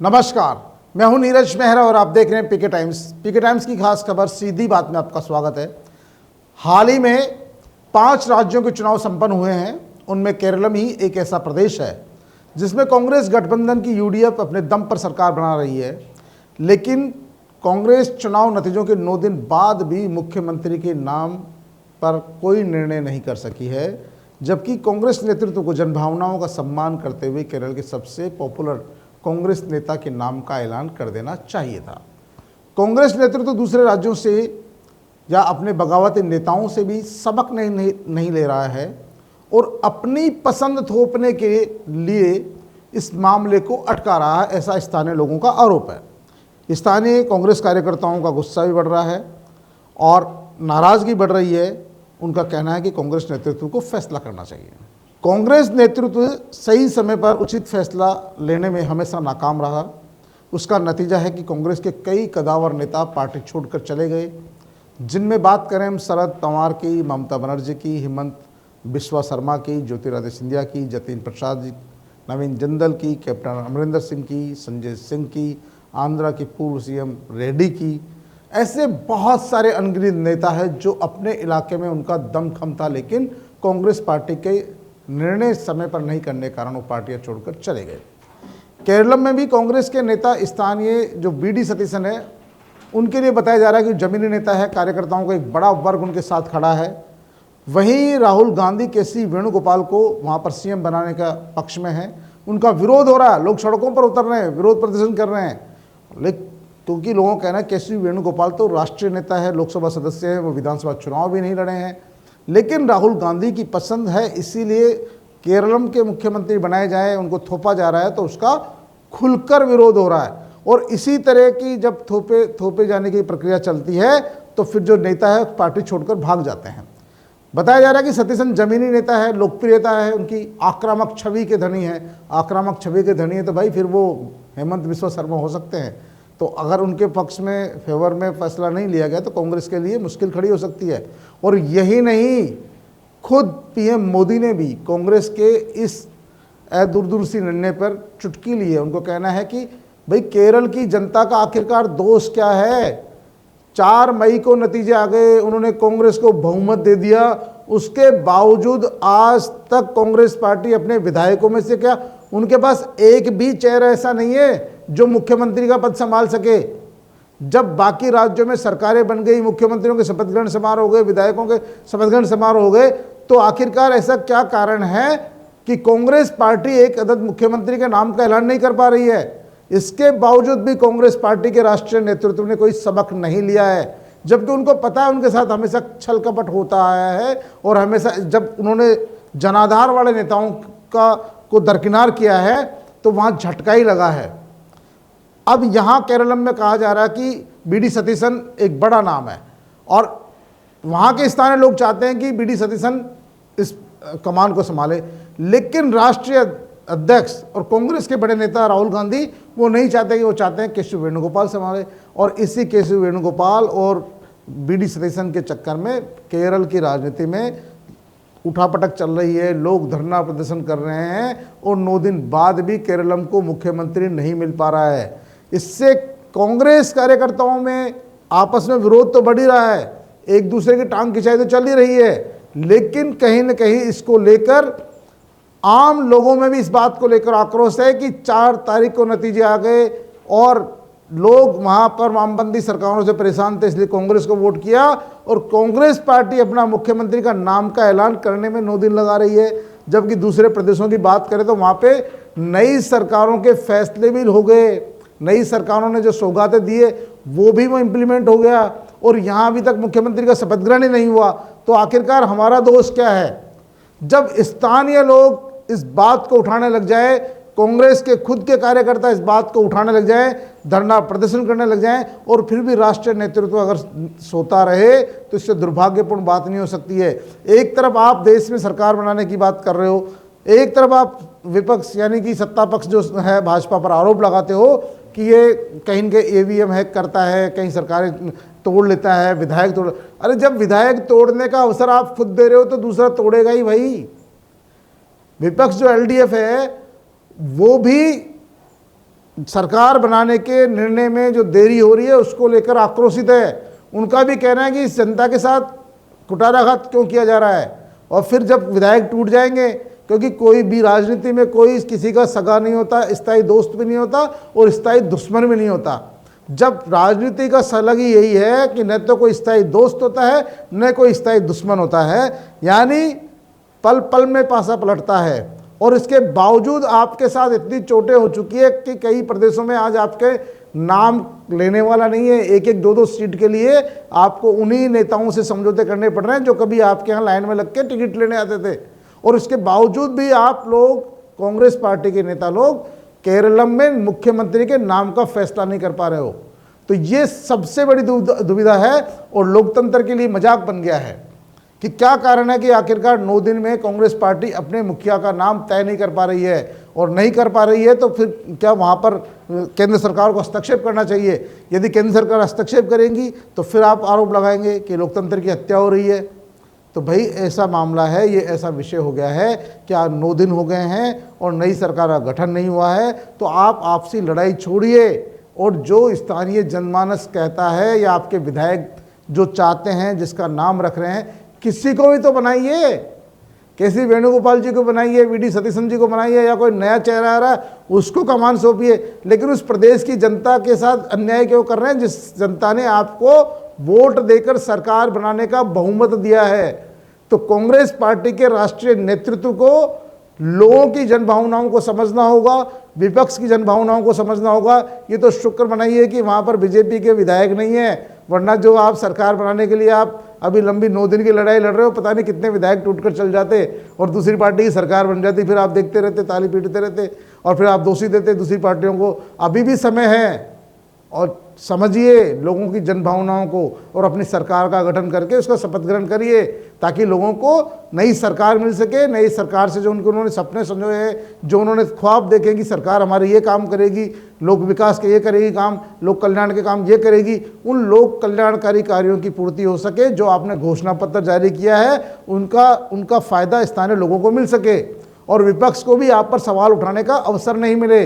नमस्कार, मैं हूं नीरज मेहरा और आप देख रहे हैं पीके टाइम्स। पीके टाइम्स की खास खबर सीधी बात में आपका स्वागत है। हाल ही में 5 राज्यों के चुनाव संपन्न हुए हैं। उनमें केरलम ही एक ऐसा प्रदेश है जिसमें कांग्रेस गठबंधन की यूडीएफ अपने दम पर सरकार बना रही है। लेकिन कांग्रेस चुनाव नतीजों के 9 दिन बाद भी मुख्यमंत्री के नाम पर कोई निर्णय नहीं कर सकी है, जबकि कांग्रेस नेतृत्व को जनभावनाओं का सम्मान करते हुए केरल के सबसे पॉपुलर कांग्रेस नेता के नाम का ऐलान कर देना चाहिए था। कांग्रेस नेतृत्व दूसरे राज्यों से या अपने बगावती नेताओं से भी सबक नहीं ले रहा है और अपनी पसंद थोपने के लिए इस मामले को अटका रहा है, ऐसा स्थानीय लोगों का आरोप है। स्थानीय कांग्रेस कार्यकर्ताओं का गुस्सा भी बढ़ रहा है और नाराज़गी बढ़ रही है। उनका कहना है कि कांग्रेस नेतृत्व को फैसला करना चाहिए। कांग्रेस नेतृत्व सही समय पर उचित फैसला लेने में हमेशा नाकाम रहा। उसका नतीजा है कि कांग्रेस के कई कदावर नेता पार्टी छोड़कर चले गए, जिनमें बात करें हम शरद पवार की, ममता बनर्जी की, हिमंत बिस्वा शर्मा की, ज्योतिरादित्य सिंधिया की, जतिन प्रसाद जी, नवीन जिंदल की, कैप्टन अमरिंदर सिंह की, संजय सिंह की, आंध्रा के पूर्व सीएम रेड्डी की। ऐसे बहुत सारे अनगिनत नेता हैं जो अपने इलाके में उनका दमखम था, लेकिन कांग्रेस पार्टी के निर्णय समय पर नहीं करने के कारण वो पार्टियां छोड़कर चले गए। केरलम में भी कांग्रेस के नेता स्थानीय जो बीडी सतीशन है, उनके लिए बताया जा रहा है कि जमीनी नेता है, कार्यकर्ताओं का एक बड़ा वर्ग उनके साथ खड़ा है। वहीं राहुल गांधी केसी वेणुगोपाल को वहाँ पर सीएम बनाने का पक्ष में है। उनका विरोध हो रहा है, लोग सड़कों पर उतर रहे हैं, विरोध प्रदर्शन कर रहे हैं। लेकिन क्योंकि लोगों का कहना है केसी वेणुगोपाल तो राष्ट्रीय नेता है, लोकसभा सदस्य है, वो विधानसभा चुनाव भी नहीं लड़े हैं, लेकिन राहुल गांधी की पसंद है, इसीलिए केरलम के मुख्यमंत्री बनाए जाए, उनको थोपा जा रहा है, तो उसका खुलकर विरोध हो रहा है। और इसी तरह की जब थोपे जाने की प्रक्रिया चलती है तो फिर जो नेता है पार्टी छोड़कर भाग जाते हैं। बताया जा रहा है कि सतीशन जमीनी नेता है, लोकप्रियता है, उनकी आक्रामक छवि के धनी है। आक्रामक छवि के धनी है तो भाई फिर वो हेमंत बिस्वा शर्मा हो सकते हैं। तो अगर उनके पक्ष में फेवर में फैसला नहीं लिया गया तो कांग्रेस के लिए मुश्किल खड़ी हो सकती है। और यही नहीं, खुद पीएम मोदी ने भी कांग्रेस के इस दूरदर्शी निर्णय पर चुटकी ली है। उनको कहना है कि भाई केरल की जनता का आखिरकार दोष क्या है। 4 मई को नतीजे आ गए, उन्होंने कांग्रेस को बहुमत दे दिया, उसके बावजूद आज तक कांग्रेस पार्टी अपने विधायकों में से क्या उनके पास एक भी चेहरा ऐसा नहीं है जो मुख्यमंत्री का पद संभाल सके। जब बाकी राज्यों में सरकारें बन गई, मुख्यमंत्रियों के शपथ ग्रहण समारोह हो गए, विधायकों के शपथ ग्रहण समारोह हो गए, तो आखिरकार ऐसा क्या कारण है कि कांग्रेस पार्टी एक अदद मुख्यमंत्री के नाम का ऐलान नहीं कर पा रही है। इसके बावजूद भी कांग्रेस पार्टी के राष्ट्रीय नेतृत्व ने कोई सबक नहीं लिया है, जबकि उनको पता है उनके साथ हमेशा छल कपट होता आया है और हमेशा जब उन्होंने जनाधार वाले नेताओं को दरकिनार किया है तो वहाँ झटका ही लगा है। अब यहाँ केरलम में कहा जा रहा है कि बीडी सतीशन एक बड़ा नाम है और वहाँ के स्थानीय लोग चाहते हैं कि बीडी सतीशन इस कमान को संभाले, लेकिन राष्ट्रीय अध्यक्ष और कांग्रेस के बड़े नेता राहुल गांधी वो नहीं चाहते कि वो चाहते हैं केशव वेणुगोपाल संभाले। और इसी केशव वेणुगोपाल और बीडी सतीशन के चक्कर में केरल की राजनीति में उठापटक चल रही है। लोग धरना प्रदर्शन कर रहे हैं और 9 दिन बाद भी केरलम को मुख्यमंत्री नहीं मिल पा रहा है। इससे कांग्रेस कार्यकर्ताओं में आपस में विरोध तो बढ़ ही रहा है, एक दूसरे की टांग खिंचाई तो चल ही रही है, लेकिन कहीं न कहीं इसको लेकर आम लोगों में भी इस बात को लेकर आक्रोश है कि 4 तारीख को नतीजे आ गए और लोग वहाँ पर वामपंथी सरकारों से परेशान थे, इसलिए कांग्रेस को वोट किया और कांग्रेस पार्टी अपना मुख्यमंत्री का नाम का ऐलान करने में 9 दिन लगा रही है। जबकि दूसरे प्रदेशों की बात करें तो वहाँ पे नई सरकारों के फैसले भी हो गए, नई सरकारों ने जो सौगातें दिए वो भी वो इम्प्लीमेंट हो गया और यहाँ अभी तक मुख्यमंत्री का शपथ ग्रहण ही नहीं हुआ। तो आखिरकार हमारा दोष क्या है? जब स्थानीय लोग इस बात को उठाने लग जाए, कांग्रेस के खुद के कार्यकर्ता इस बात को उठाने लग जाएं, धरना प्रदर्शन करने लग जाएं और फिर भी राष्ट्रीय नेतृत्व अगर सोता रहे तो इससे दुर्भाग्यपूर्ण बात नहीं हो सकती है। एक तरफ आप देश में सरकार बनाने की बात कर रहे हो, एक तरफ आप विपक्ष यानी कि सत्ता पक्ष जो है भाजपा पर आरोप लगाते हो कि ये कहीं के ईवीएम हैक करता है, कहीं सरकारें तोड़ लेता है, विधायक तोड़। अरे जब विधायक तोड़ने का अवसर आप खुद दे रहे हो तो दूसरा तोड़ेगा ही भाई। विपक्ष जो एलडीएफ है वो भी सरकार बनाने के निर्णय में जो देरी हो रही है उसको लेकर आक्रोशित है। उनका भी कहना है कि इस जनता के साथ कुठाराघात क्यों किया जा रहा है। और फिर जब विधायक टूट जाएंगे, क्योंकि कोई भी राजनीति में कोई किसी का सगा नहीं होता, स्थायी दोस्त भी नहीं होता और स्थायी दुश्मन भी नहीं होता। जब राजनीति का सलग ही यही है कि न तो कोई स्थायी दोस्त होता है न कोई स्थायी दुश्मन होता है, यानी पल पल में पासा पलटता है। और इसके बावजूद आपके साथ इतनी चोटें हो चुकी है कि कई प्रदेशों में आज आपके नाम लेने वाला नहीं है। एक एक दो दो सीट के लिए आपको उन्हीं नेताओं से समझौते करने पड़ रहे हैं जो कभी आपके यहाँ लाइन में लग के टिकट लेने आते थे। और इसके बावजूद भी आप लोग, कांग्रेस पार्टी के नेता लोग, केरलम में मुख्यमंत्री के नाम का फैसला नहीं कर पा रहे हो। तो ये सबसे बड़ी दुविधा है और लोकतंत्र के लिए मजाक बन गया है कि क्या कारण है कि आखिरकार 9 दिन में कांग्रेस पार्टी अपने मुखिया का नाम तय नहीं कर पा रही है। और नहीं कर पा रही है तो फिर क्या वहाँ पर केंद्र सरकार को हस्तक्षेप करना चाहिए। यदि केंद्र सरकार हस्तक्षेप करेंगी तो फिर आप आरोप लगाएंगे कि लोकतंत्र की हत्या हो रही है। तो भाई ऐसा मामला है, ये ऐसा विषय हो गया है कि आज 9 दिन हो गए हैं और नई सरकार का गठन नहीं हुआ है। तो आप आपसी लड़ाई छोड़िए और जो स्थानीय जनमानस कहता है या आपके विधायक जो चाहते हैं, जिसका नाम रख रहे हैं, किसी को भी तो बनाइए। केसी वेणुगोपाल जी को बनाइए, वीडी सतीशन जी को बनाइए, या कोई नया चेहरा आ रहा है उसको कमान सौंपिए। लेकिन उस प्रदेश की जनता के साथ अन्याय क्यों कर रहे हैं, जिस जनता ने आपको वोट देकर सरकार बनाने का बहुमत दिया है। तो कांग्रेस पार्टी के राष्ट्रीय नेतृत्व को लोगों की जनभावनाओं को समझना होगा, विपक्ष की जनभावनाओं को समझना होगा। ये तो शुक्र मनाइए कि वहाँ पर बीजेपी के विधायक नहीं है, वरना जो आप सरकार बनाने के लिए आप अभी लंबी 9 दिन की लड़ाई लड़ रहे हो, पता नहीं कितने विधायक टूटकर चल जाते और दूसरी पार्टी की सरकार बन जाती। फिर आप देखते रहते, ताली पीटते रहते और फिर आप दोषी देते दूसरी पार्टियों को। अभी भी समय है और समझिए लोगों की जनभावनाओं को और अपनी सरकार का गठन करके उसका शपथ ग्रहण करिए, ताकि लोगों को नई सरकार मिल सके। नई सरकार से जो उन्होंने सपने संजोए हैं, जो उन्होंने ख्वाब देखे कि सरकार हमारे ये काम करेगी, लोक विकास के ये करेगी काम, लोक कल्याण के काम ये करेगी, उन लोक कल्याणकारी कार्यों की पूर्ति हो सके। जो आपने घोषणा पत्र जारी किया है उनका फ़ायदा स्थानीय लोगों को मिल सके और विपक्ष को भी आप पर सवाल उठाने का अवसर नहीं मिले।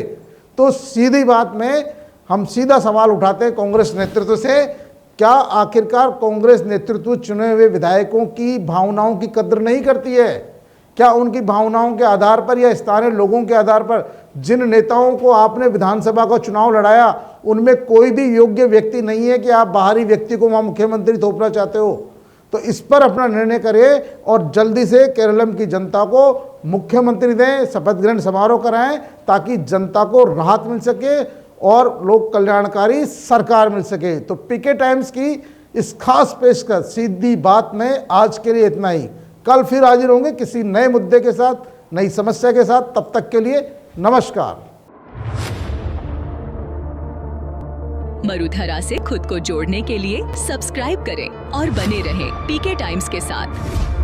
तो सीधी बात में हम सीधा सवाल उठाते हैं कांग्रेस नेतृत्व से, क्या आखिरकार कांग्रेस नेतृत्व चुने हुए विधायकों की भावनाओं की कद्र नहीं करती है? क्या उनकी भावनाओं के आधार पर या स्थानीय लोगों के आधार पर जिन नेताओं को आपने विधानसभा का चुनाव लड़ाया उनमें कोई भी योग्य व्यक्ति नहीं है कि आप बाहरी व्यक्ति को वहाँ मुख्यमंत्री थोपना चाहते हो? तो इस पर अपना निर्णय करें और जल्दी से केरलम की जनता को मुख्यमंत्री दें, शपथ ग्रहण समारोह कराएं, ताकि जनता को राहत मिल सके और लोक कल्याणकारी सरकार मिल सके। तो पीके टाइम्स की इस खास पेशकश सीधी बात में आज के लिए इतना ही। कल फिर हाजिर होंगे किसी नए मुद्दे के साथ, नई समस्या के साथ। तब तक के लिए नमस्कार। मरुधरा से खुद को जोड़ने के लिए सब्सक्राइब करें और बने रहें पीके टाइम्स के साथ।